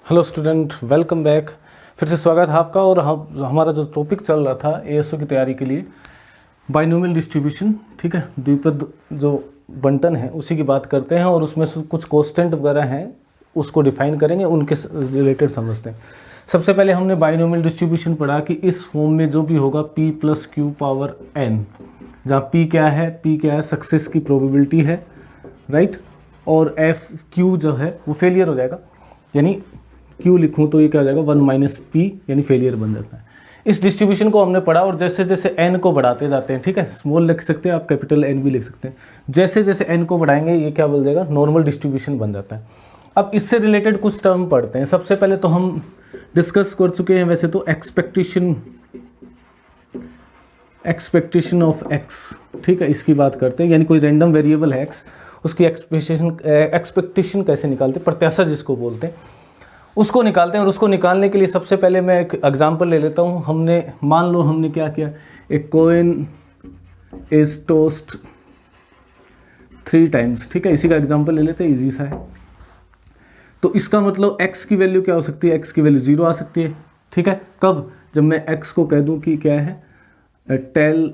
Hello student, welcome back. फिर से स्वागत है आपका। और हमारा जो टॉपिक चल रहा था एएसओ की तैयारी के लिए, बाइनोमियल डिस्ट्रीब्यूशन, ठीक है, द्विपद जो बंटन है उसी की बात करते हैं और उसमें से कुछ कांस्टेंट वगैरह हैं उसको डिफाइन करेंगे, उनके रिलेटेड समझते हैं। सबसे पहले हमने बाइनोमियल डिस्ट्रीब्यूशन पढ़ा कि इस फॉर्म में जो भी होगा p + q पावर n, जहाँ p क्या है, सक्सेस की प्रोबेबिलिटी है, राइट, और f q जो है वो फेलियर हो जाएगा, यानी q लिखूँ तो ये क्या हो जाएगा 1 - p, यानी फेलियर बन जाता है। इस डिस्ट्रीब्यूशन को हमने पढ़ा और जैसे जैसे n को बढ़ाते जाते हैं, ठीक है, स्मॉल लिख सकते हैं आप, कैपिटल N भी लिख सकते हैं, जैसे जैसे n को बढ़ाएंगे ये क्या बन जाएगा, नॉर्मल डिस्ट्रीब्यूशन बन जाता है। अब इससे रिलेटेड कुछ टर्म पढ़ते हैं। सबसे पहले तो हम डिस्कस कर चुके हैं वैसे तो एक्सपेक्टेशन ऑफ x, ठीक है, इसकी बात करते हैं, यानी कोई रैंडम वेरिएबल है x, उसकी एक्सपेक्टेशन कैसे निकालते हैं, प्रत्याशा जिसको बोलते हैं, उसको निकालते हैं। और उसको निकालने के लिए सबसे पहले मैं एक एग्जांपल ले लेता हूँ। हमने मान लो हमने क्या किया, एक कॉइन इज टॉस्ड 3 टाइम्स, ठीक है, इसी का एग्जांपल ले लेते हैं, इजी सा है। तो इसका मतलब x की वैल्यू क्या हो सकती है, x की वैल्यू 0 आ सकती है, ठीक है। कब? जब मैं x को कह दूं कि क्या है, टेल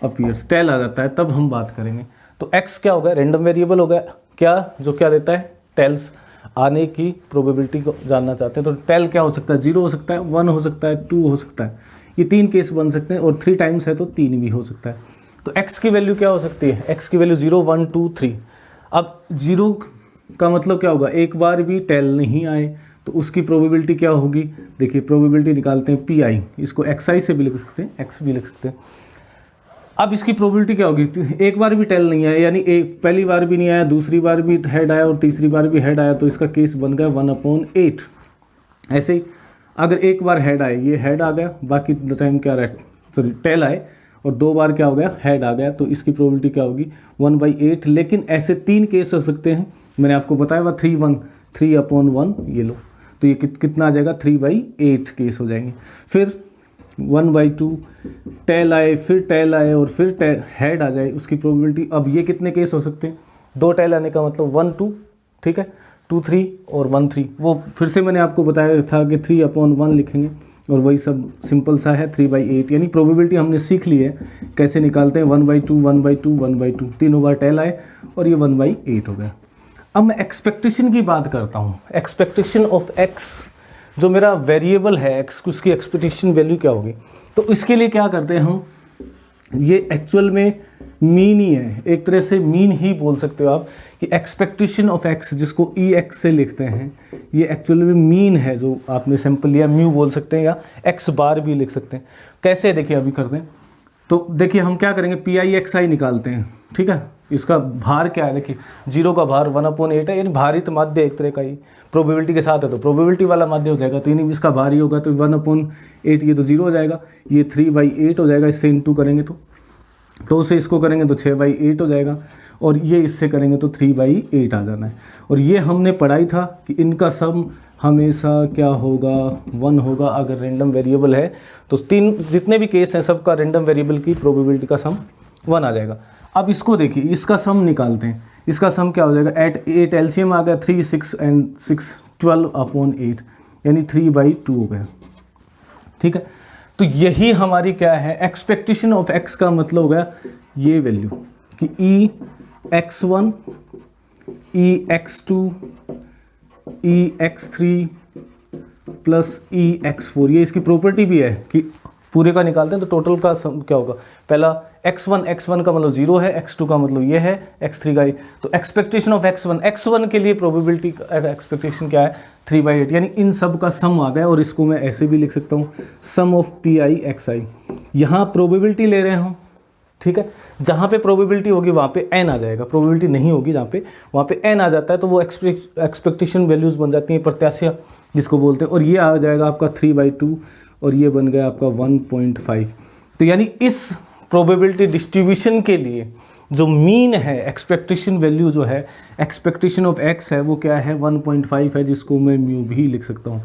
अपीयर्स, टेल आ जाता है, तब हम बात करेंगे। तो x क्या हो गया, रैंडम वेरिएबल हो गया, क्या जो क्या देता है, टेल्स, आने की प्रोबेबिलिटी को जानना चाहते हैं। तो टेल क्या हो सकता है, 0 हो सकता है, 1 हो सकता है, 2 हो सकता है, ये 3 केस बन सकते हैं, और 3 टाइम्स है तो 3 भी हो सकता है। तो x की वैल्यू क्या हो सकती है, x की वैल्यू 0 1 2 3। अब 0 का मतलब क्या होगा, एक बार भी टेल नहीं आए तो उसकी प्रोबेबिलिटी क्या होगी, देखिए प्रोबेबिलिटी निकालते हैं pi, इसको xi से भी लिख सकते हैं, x भी लिख सकते हैं। अब इसकी प्रोबेबिलिटी क्या होगी, एक बार भी टेल नहीं आया, यानी एक पहली बार भी नहीं आया, दूसरी बार भी हेड आया और तीसरी बार भी हेड आया, तो इसका केस बन गया 1/8। ऐसे ही अगर एक बार हेड आए, ये हेड आ गया, बाकी टाइम क्या रहा, सॉरी टेल आए और 2 बार क्या हो गया, हेड आ गया, तो इसकी प्रोबेबिलिटी क्या होगी 1/8। लेकिन ऐसे 3 केस हो सकते हैं, मैंने आपको बताया हुआ 3/1, ये लो, तो ये कितना आ जाएगा 3/8 केस हो जाएंगे। फिर 1/2 टेल आए, फिर टेल आए और फिर हेड आ जाए, उसकी प्रोबेबिलिटी, अब ये कितने केस हो सकते हैं, 2 टेल आने का मतलब 1 2, ठीक है, 2 3 और 1 3। वो फिर से मैंने आपको बताया था कि 3/1 लिखेंगे और वही सब सिंपल सा है 3/8, यानी प्रोबेबिलिटी हमने सीख ली है कैसे निकालते हैं, 1/2 1/2 1/2, तीनों बार टेल आए और ये 1/8 हो गया। अब मैं एक्सपेक्टेशन की बात करता हूँ, एक्सपेक्टेशन ऑफ x, जो मेरा वेरिएबल है x, उसकी एक्सपेक्टेशन वैल्यू क्या होगी। तो इसके लिए क्या करते हैं हम, ये एक्चुअल में मीन ही है, एक तरह से मीन ही बोल सकते हो आप, कि एक्सपेक्टेशन ऑफ x, जिसको ex से लिखते हैं, ये एक्चुअल में मीन है, जो आपने सैंपल लिया, म्यू बोल सकते हैं या x बार भी लिख सकते हैं। कैसे, देखिए अभी करते हैं। तो देखिए हम क्या करेंगे, PIXI निकालते हैं, ठीक है, इसका भार क्या है, देखिए 0 का भार 1/8 है, यानी भारित माध्य एक तरह का ही प्रोबेबिलिटी के साथ है, तो प्रोबेबिलिटी वाला माध्य हो जाएगा, तो यानी इसका भार ही होगा, तो 1/8, ये तो 0 हो जाएगा, ये 3/8 हो जाएगा, इससे इंटू करेंगे तो 2 से इसको करेंगे तो 6/8 हो जाएगा, और ये इससे करेंगे तो 3/8 आ जाना है। और ये हमने पढ़ाई था कि इनका सम हमेशा क्या होगा, 1 होगा अगर रैंडम वेरिएबल है, तो 3 जितने भी केस हैं सबका रैंडम वेरिएबल की प्रोबेबिलिटी का सम 1 आ जाएगा। अब इसको देखिए, इसका सम निकालते हैं, इसका सम क्या हो जाएगा, 8 एलसीएम आ गया, 3 6 and 6 12/8, यानी 3/2 हो गया, ठीक है। तो यही हमारी क्या है, एक्सपेक्टेशन ऑफ x का मतलब हो गया ये वैल्यू कि ex1 ex2 ex3 plus ex4, ये इसकी प्रॉपर्टी भी है कि पूरे का निकालते हैं तो टोटल का सम क्या होगा, पहला x1 का मतलब 0 है, x2 का मतलब ये है, x3 का, तो एक्सपेक्टेशन ऑफ x1 के लिए प्रोबेबिलिटी एक्सपेक्टेशन क्या है 3/8, यानी इन सब का सम आ गया। और इसको मैं ऐसे भी लिख सकता हूँ, सम ऑफ PIXI, यहाँ प्रोबेबिलिटी ले रहे हैं, ठीक है, जहाँ पे प्रोबेबिलिटी होगी वहाँ पे n आ जाएगा, प्रोबेबिलिटी नहीं होगी जहाँ पे, वहाँ पे n आ जाता है, तो वो एक्सपेक्टेशन वैल्यूज़ बन जाती हैं, प्रत्याशा जिसको बोलते हैं, और ये आ जाएगा आपका 3/2 और ये बन गया आपका 1.5। तो यानी इस प्रोबेबिलिटी डिस्ट्रीब्यूशन के लिए जो मीन है, एक्सपेक्टेशन वैल्यू जो है, एक्सपेक्टेशन ऑफ x है, वो क्या है 1.5 है, जिसको मैं म्यू भी लिख सकता हूँ।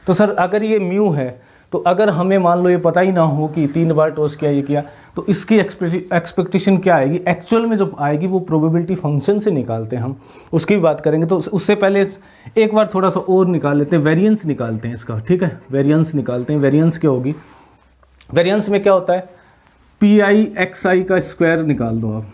तो सर अगर ये म्यू है तो अगर हमें मान लो ये पता ही ना हो कि 3 बार टॉस किया ये किया, तो इसकी एक्सपेक्टेशन क्या आएगी, एक्चुअल में जो आएगी वो प्रोबेबिलिटी फंक्शन से निकालते हैं हम, उसकी भी बात करेंगे। तो उससे पहले एक बार थोड़ा सा और निकाल लेते हैं, वेरिएंस निकालते हैं इसका, ठीक है, वेरिएंस निकालते हैं। वेरिएंस क्या होगी, वेरिएंस में क्या होता है, पी आई एक्स आई का स्क्वायर निकाल दो आप,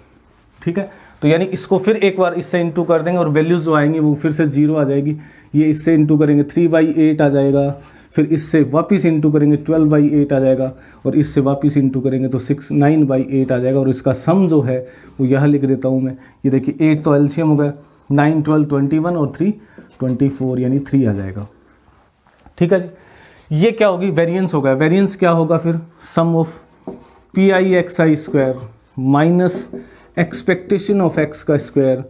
ठीक है। तो यानी इसको फिर एक बार इससे इंटू कर देंगे और वैल्यूज जो आएंगी वो फिर से 0 आ जाएगी। ये इससे इंटू करेंगे 3/8 आ जाएगा, फिर इससे वापस इंटू करेंगे 12/8 आ जाएगा, और इससे वापस इंटू करेंगे तो 9/8 आ जाएगा। और इसका सम जो है वो यह लिख देता हूँ मैं, ये देखिए 8 तो एलसीएम हो गया, 9 12 21 और 3 24 यानी 3 आ जाएगा, ठीक है जी। ये क्या होगी, वेरिएंस होगा। वेरिएंस क्या होगा फिर, sum of P I X I square minus expectation of X का स्क्वायर,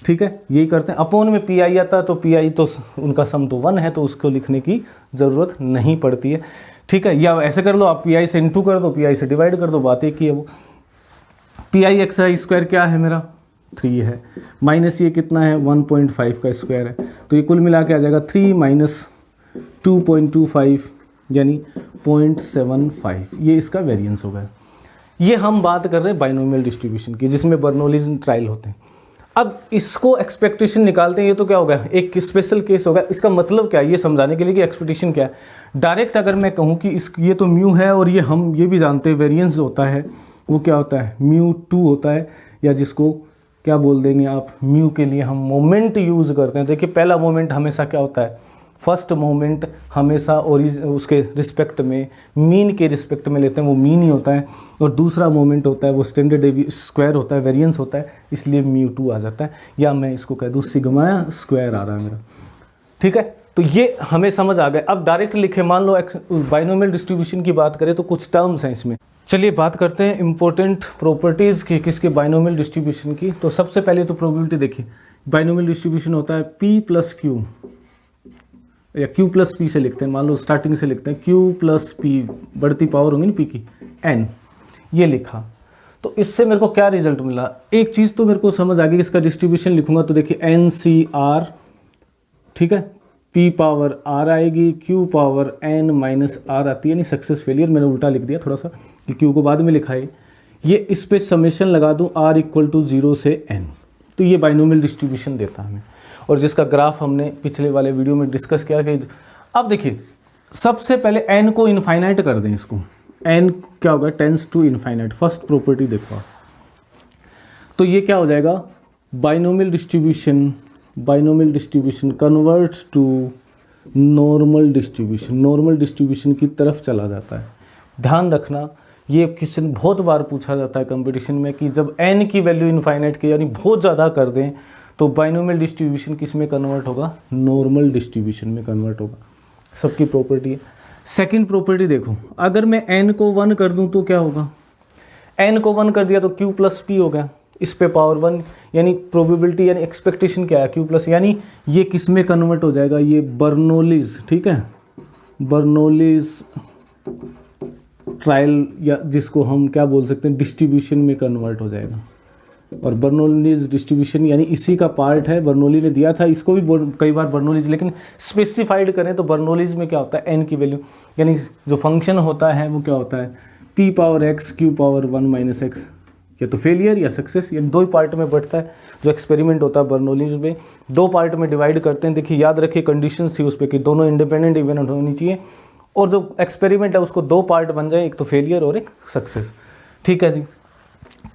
ठीक है, यही करते हैं। अपॉन में पी आई आता है, तो पी आई तो उनका सम तो 1 है, तो उसको लिखने की ज़रूरत नहीं पड़ती है, ठीक है। या ऐसे कर लो आप, पी आई से इंटू कर दो, पी आई से डिवाइड कर दो, बात एक ही है। वो P I X I square क्या है मेरा, 3 है, माइनस ये कितना है 1.5 का स्क्वायर है, तो ये कुल मिला के आ जाएगा 3 माइनस 2.25 यानी 0.75, ये इसका वेरिएंस हो गया। ये हम बात कर रहे हैं बाइनोमियल डिस्ट्रीब्यूशन की, जिसमें बर्नौलीज ट्रायल होते हैं। अब इसको एक्सपेक्टेशन निकालते हैं, ये तो क्या हो गया, एक स्पेशल केस हो गया। इसका मतलब क्या है, ये समझाने के लिए कि एक्सपेक्टेशन क्या है। डायरेक्ट अगर मैं कहूँ कि ये तो म्यू है, और ये हम ये भी जानते हैं वेरिएंस होता है वो क्या होता है, μ2 होता है, या जिसको क्या बोल देंगे आप, म्यू के लिए हम मोमेंट यूज़ करते हैं। देखिए पहला मोमेंट हमेशा क्या होता है, फर्स्ट मोमेंट हमेशा और उसके रिस्पेक्ट में, मीन के रिस्पेक्ट में लेते हैं, वो मीन ही होता है। और दूसरा मोमेंट होता है वो स्टैंडर्ड स्क्वायर होता है, वेरिएंस होता है, इसलिए μ2 आ जाता है। या मैं इसको कह दूँ सिग्मा स्क्वायर आ रहा है मेरा, ठीक है। तो ये हमें समझ आ गया। अब डायरेक्ट लिखे, मान लो बाइनोमियल डिस्ट्रीब्यूशन की बात करें तो कुछ टर्म्स हैं इसमें। चलिए बात करते हैं इंपॉर्टेंट प्रॉपर्टीज़ की किसके, बाइनोमियल डिस्ट्रीब्यूशन की। तो सबसे पहले तो प्रोबेबिलिटी देखिए, बाइनोमियल डिस्ट्रीब्यूशन होता है P + Q या Q + P से लिखते हैं, मान लो स्टार्टिंग से लिखते हैं Q + P, बढ़ती पावर होंगी ना P की, N, ये लिखा। तो इससे मेरे को क्या रिजल्ट मिला, एक चीज़ तो मेरे को समझ आ गई, इसका डिस्ट्रीब्यूशन लिखूंगा तो देखिए NCR, ठीक है, P पावर R आएगी, Q power N minus R आती है, नहीं सक्सेस फेलियर, मैंने उल्टा लिख दिया थोड़ा सा कि Q को बाद में लिखा है। ये इस पे समेशन लगा दूँ R = 0 से N, तो ये बाइनोमियल डिस्ट्रीब्यूशन देता है हमें, और जिसका ग्राफ हमने पिछले वाले वीडियो में डिस्कस किया कि अब देखिए सबसे पहले n को इनफाइनाइट कर दें, इसको n क्या होगा, tends to infinite. First property देखो, तो ये क्या हो जाएगा, binomial distribution convert to normal distribution, normal distribution की तरफ चला जाता है। ध्यान रखना, ये क्वेश्चन बहुत बार पूछा जाता है कंपटीशन में कि जब n की वैल्यू इनफाइनाइट की यानी बहुत ज़्यादा कर दें तो बाइनोमियल डिस्ट्रीब्यूशन किस में कन्वर्ट होगा, नॉर्मल डिस्ट्रीब्यूशन में कन्वर्ट होगा। सबकी प्रॉपर्टी है। सेकंड प्रॉपर्टी देखो, अगर मैं n को 1 कर दूं तो क्या होगा, n को 1 कर दिया तो Q + P हो गया, इस पे पावर 1, यानी प्रोबेबिलिटी यानी एक्सपेक्टेशन क्या है Q+, यानी ये किस में कन्वर्ट हो जाएगा, ये बर्नौलीज, ठीक है, बर्नौलीज ट्रायल, या जिसको हम क्या बोल सकते हैं, डिस्ट्रीब्यूशन में कन्वर्ट हो जाएगा। और बर्नौलीज डिस्ट्रीब्यूशन यानी इसी का पार्ट है, बर्नौली ने दिया था, इसको भी कई बार बर्नौलीज, लेकिन स्पेसिफाइड करें तो बर्नौलीज में क्या होता है, n की वैल्यू यानी जो फंक्शन होता है वो क्या होता है, P power x Q power 1 - x, या तो फेलियर या सक्सेस, ये दो ही पार्ट में बढ़ता है। जो एक्सपेरिमेंट होता है बर्नौलीज में, 2 पार्ट में डिवाइड करते हैं। देखिए याद रखिए कंडीशंस थी उस पर कि दोनों इंडिपेंडेंट इवेंट होनी चाहिए, और जो एक्सपेरिमेंट है उसको 2 पार्ट बन जाए, एक तो फेलियर और एक सक्सेस, ठीक है जी।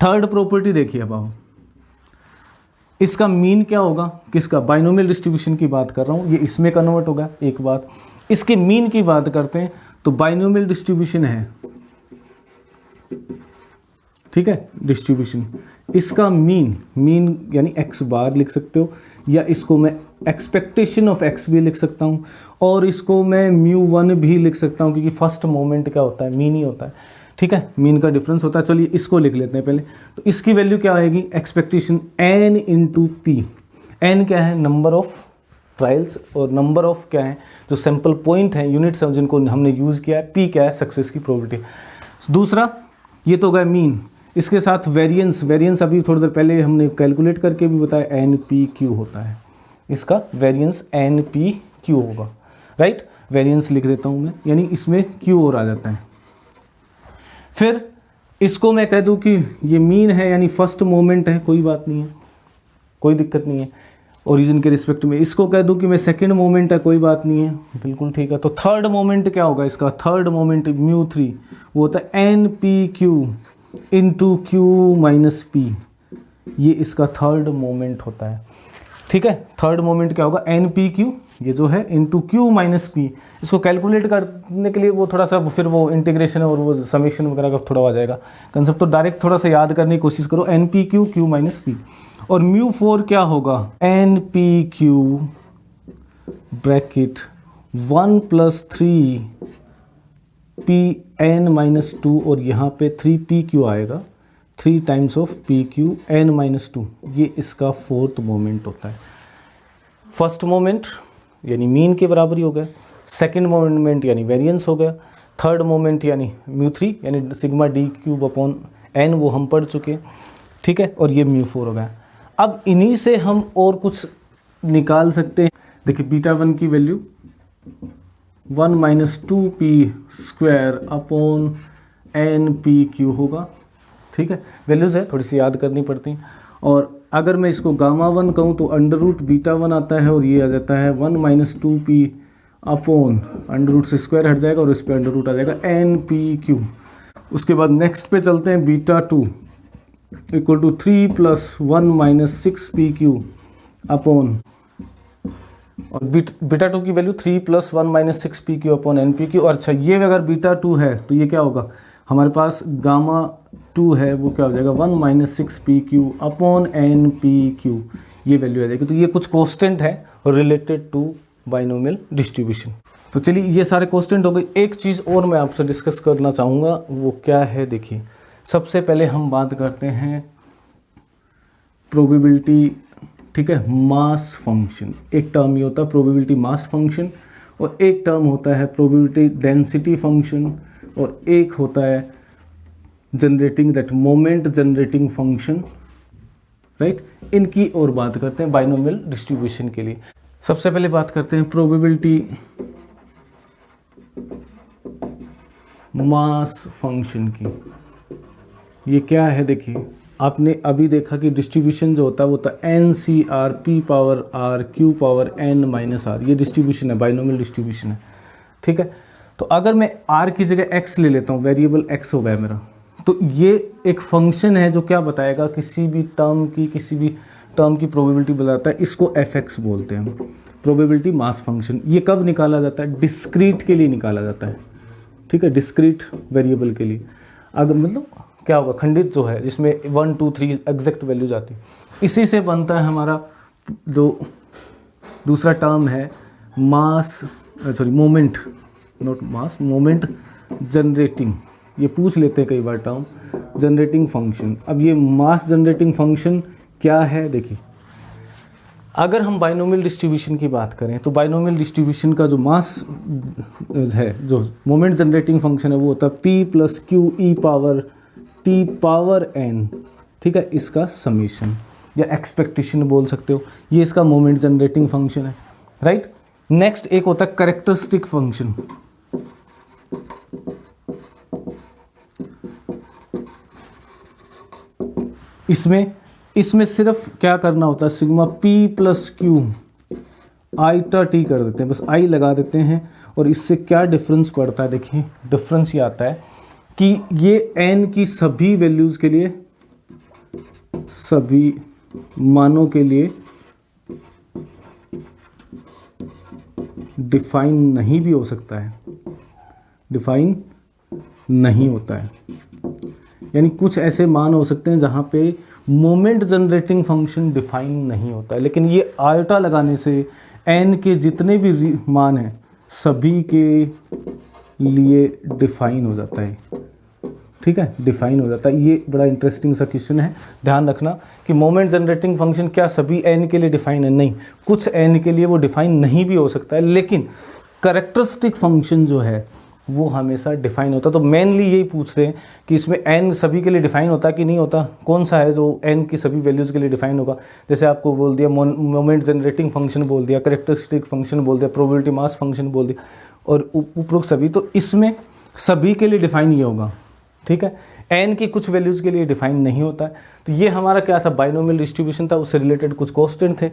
थर्ड प्रॉपर्टी देखिए, अब आओ, इसका मीन क्या होगा, किसका, बाइनोमियल डिस्ट्रीब्यूशन की बात कर रहा हूँ, ये इसमें कन्वर्ट होगा। एक बात, इसके मीन की बात करते हैं तो बाइनोमियल डिस्ट्रीब्यूशन है, ठीक है, डिस्ट्रीब्यूशन, इसका मीन यानी x बार लिख सकते हो, या इसको मैं एक्सपेक्टेशन ऑफ x भी लिख सकता हूँ, और इसको मैं μ1 भी लिख सकता हूँ, क्योंकि फर्स्ट मोमेंट क्या होता है, मीन ही होता है, ठीक है, मीन का डिफरेंस होता है। चलिए इसको लिख लेते हैं पहले। तो इसकी वैल्यू क्या आएगी, एक्सपेक्टेशन n × p, n क्या है, नंबर ऑफ ट्रायल्स, और नंबर ऑफ क्या है, जो सैम्पल पॉइंट हैं, यूनिट्स हैं जिनको हमने यूज़ किया है, p क्या है, सक्सेस की प्रोबेबिलिटी। दूसरा ये तो गया मीन, इसके साथ वेरिएंस अभी थोड़ी देर पहले हमने कैलकुलेट करके भी बताया, NPQ होता है, इसका वेरिएंस NPQ होगा, राइट। वेरिएंस लिख देता हूँ मैं, यानी इसमें क्यू और आ जाता है। फिर इसको मैं कह दूँ कि ये मीन है यानी फर्स्ट मोमेंट है, कोई बात नहीं है, कोई दिक्कत नहीं है ओरिजिन के रिस्पेक्ट में। इसको कह दूँ कि मैं सेकंड मोमेंट है, कोई बात नहीं है, बिल्कुल ठीक है। तो थर्ड मोमेंट क्या होगा इसका, थर्ड मोमेंट μ3 वो होता है N P Q into Q minus P, ये इसका थर्ड मोमेंट होता है। ठीक है, थर्ड मोमेंट क्या होगा, एन पी क्यू ये जो है इंटू क्यू माइनस पी। इसको कैलकुलेट करने के लिए वो थोड़ा सा फिर वो इंटीग्रेशन और वो समेशन वगैरह का थोड़ा आ जाएगा कंसेप्ट, तो डायरेक्ट थोड़ा सा याद करने की कोशिश करो, N P Q Q minus P. और μ4 क्या होगा, N P Q bracket 1 plus 3 P N minus 2, और यहाँ पे 3 पी क्यू आएगा, 3 times of P Q N minus 2, ये इसका फोर्थ मोमेंट होता है। फर्स्ट मोमेंट यानी मीन के बराबर ही हो गया, सेकेंड मोमेंट यानी वेरिएंस हो गया, थर्ड मोमेंट यानी μ3 यानी sigma D cube upon N, वो हम पढ़ चुके हैं। ठीक है, और ये μ4 हो गया। अब इन्हीं से हम और कुछ निकाल सकते हैं। देखिए β1 की वैल्यू 1 minus 2p square upon N P Q होगा। ठीक है, वैल्यूज़ है थोड़ी सी याद करनी पड़ती हैं। और अगर मैं इसको γ1 कहूँ तो अंडर रूट β1 आता है और ये आ जाता है 1 minus 2p upon under root से स्क्वायर हट जाएगा और इस पर अंडर रूट आ जाएगा एन पी क्यू। उसके बाद नेक्स्ट पे चलते हैं, β2 equal to 3 plus 1 minus 6p Q upon, और β2 की value 3 plus 1 minus 6p Q upon N P Q. और अच्छा ये अगर β2 है तो ये क्या होगा, हमारे पास γ2 है वो क्या हो जाएगा 1 minus 6p Q upon N P Q, ये वैल्यू आ जाएगी। तो ये कुछ कॉन्स्टेंट है रिलेटेड टू बाइनोमियल डिस्ट्रीब्यूशन। तो चलिए ये सारे कॉन्स्टेंट हो गए। एक चीज़ और मैं आपसे डिस्कस करना चाहूँगा, वो क्या है, देखिए सबसे पहले हम बात करते हैं प्रोबेबिलिटी। ठीक है, मास फंक्शन, एक टर्म ये होता है प्रोबेबिलिटी मास फंक्शन, और एक टर्म होता है प्रोबेबिलिटी डेंसिटी फंक्शन, और एक होता है generating that moment generating function. Right, इनकी और बात करते हैं बाइनोमियल डिस्ट्रीब्यूशन के लिए। सबसे पहले बात करते हैं प्रोबेबिलिटी मास फंक्शन की। ये क्या है, देखिए आपने अभी देखा कि डिस्ट्रीब्यूशन जो होता है वो होता है N C R P power R Q power N minus R, ये डिस्ट्रीब्यूशन है, बाइनोमियल डिस्ट्रीब्यूशन है। ठीक है, तो अगर मैं r की जगह x ले लेता हूँ, वेरिएबल x हो गया मेरा, तो ये एक फंक्शन है जो क्या बताएगा, किसी भी टर्म की प्रोबेबिलिटी बताता है। इसको fx बोलते हैं, प्रोबेबिलिटी मास फंक्शन। ये कब निकाला जाता है, डिस्क्रीट के लिए निकाला जाता है। ठीक है, डिस्क्रीट वेरिएबल के लिए, अगर मतलब क्या होगा, खंडित जो है जिसमें 1 2 3 एग्जैक्ट वैल्यूज आती है, इसी से बनता है हमारा दूसरा टर्म है mass, sorry moment, not mass, moment generating. ये पूछ लेते हैं कई बार टर्म, जनरेटिंग फंक्शन। अब ये मास जनरेटिंग फंक्शन क्या है, देखिए अगर हम बाइनोमियल डिस्ट्रीब्यूशन की बात करें तो बाइनोमियल डिस्ट्रीब्यूशन का जो मास है, जो मोमेंट जनरेटिंग फंक्शन है, वो होता है p plus Q E power t power n। ठीक है, इसका समीशन या एक्सपेक्टेशन बोल सकते हो, ये इसका मोमेंट जनरेटिंग फंक्शन है। राइट, नेक्स्ट एक होता है कैरेक्टरिस्टिक फंक्शन। इसमें सिर्फ क्या करना होता है, sigma p plus Q आईटा T कर देते हैं, बस आई लगा देते हैं, और इससे क्या डिफरेंस पड़ता है, देखिए डिफरेंस ये आता है कि ये n की सभी वैल्यूज के लिए, सभी मानों के लिए डिफाइन नहीं भी हो सकता है, डिफाइन नहीं होता है। यानी कुछ ऐसे मान हो सकते हैं जहां पे मोमेंट जनरेटिंग फंक्शन डिफाइन नहीं होता है, लेकिन ये आयोटा लगाने से n के जितने भी मान हैं सभी के लिए डिफाइन हो जाता है। ठीक है, डिफाइन हो जाता है। ये बड़ा इंटरेस्टिंग सा क्वेश्चन है, ध्यान रखना कि मोमेंट जनरेटिंग फंक्शन क्या सभी n के लिए डिफाइन है, नहीं, कुछ n के लिए वो डिफाइन नहीं भी हो सकता है, लेकिन कैरेक्टरिस्टिक फंक्शन जो है वो हमेशा डिफाइन होता है। तो मेनली यही पूछ रहे हैं कि इसमें n सभी के लिए डिफाइन होता है कि नहीं होता, कौन सा है जो n की सभी वैल्यूज़ के लिए डिफाइन होगा। जैसे आपको बोल दिया मोमेंट जनरेटिंग फंक्शन बोल दिया, कैरेक्टरिस्टिक फंक्शन बोल दिया, प्रोबेबिलिटी मास फंक्शन बोल दिया, और उपरोक्त सभी, तो इसमें सभी के लिए डिफाइन ये होगा, ठीक है। एन की कुछ वैल्यूज़ के लिए डिफाइन नहीं होता है। तो ये हमारा क्या था, बाइनोमियल डिस्ट्रीब्यूशन था, उससे रिलेटेड कुछ कॉन्स्टेंट थे।